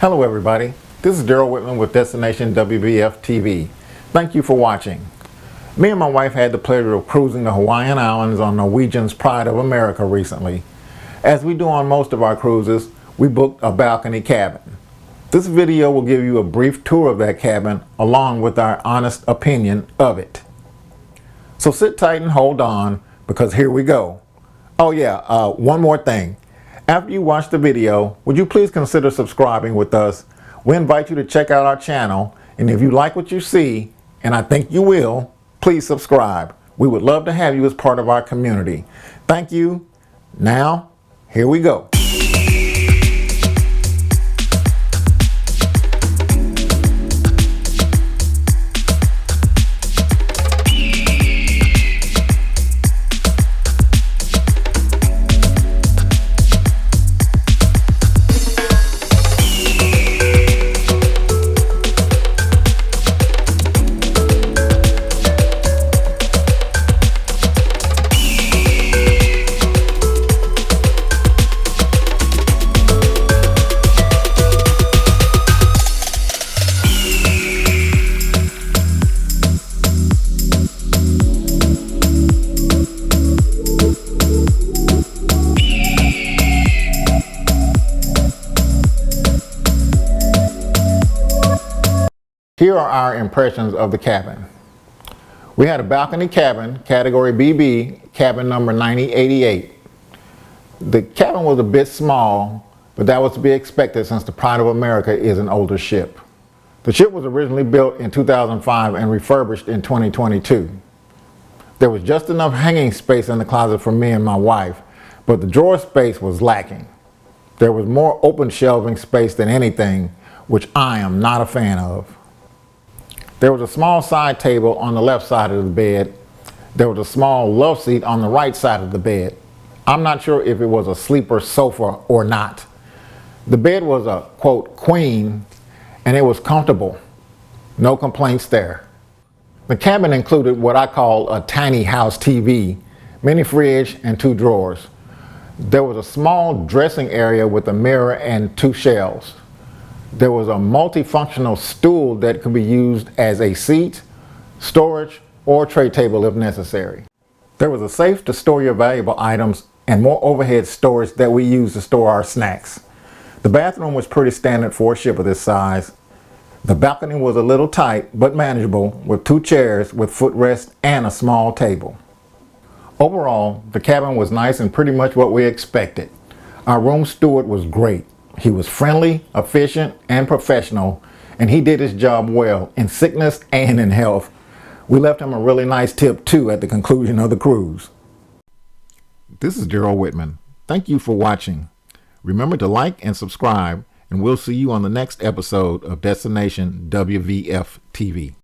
Hello everybody, this is Daryl Whitman with Destinationwvftv. Thank you for watching. Me and my wife had the pleasure of cruising the Hawaiian Islands on Norwegian's Pride of America recently. As we do on most of our cruises, we booked a balcony cabin. This video will give you a brief tour of that cabin along with our honest opinion of it. So sit tight and hold on, because here we go. Oh yeah, one more thing. After you watch the video, would you please consider subscribing with us? We invite you to check out our channel, and if you like what you see, and I think you will, please subscribe. We would love to have you as part of our community. Thank you. Now, here we go. Here are our impressions of the cabin. We had a balcony cabin, category BB, cabin number 9088. The cabin was a bit small, but that was to be expected since the Pride of America is an older ship. The ship was originally built in 2005 and refurbished in 2022. There was just enough hanging space in the closet for me and my wife, but the drawer space was lacking. There was more open shelving space than anything, which I am not a fan of. There was a small side table on the left side of the bed. There was a small love seat on the right side of the bed. I'm not sure if it was a sleeper sofa or not. The bed was a, quote, queen, and it was comfortable. No complaints there. The cabin included what I call a tiny house TV, mini fridge, and 2 drawers. There was a small dressing area with a mirror and 2 shelves. There was a multifunctional stool that could be used as a seat, storage, or tray table if necessary. There was a safe to store your valuable items and more overhead storage that we use to store our snacks. The bathroom was pretty standard for a ship of this size. The balcony was a little tight but manageable, with 2 chairs with footrest and a small table. Overall, the cabin was nice and pretty much what we expected. Our room steward was great. He was friendly, efficient, and professional, and he did his job well in sickness and in health. We left him a really nice tip too at the conclusion of the cruise. This is Daryl Whitman. Thank you for watching. Remember to like and subscribe, and we'll see you on the next episode of Destination WVF TV.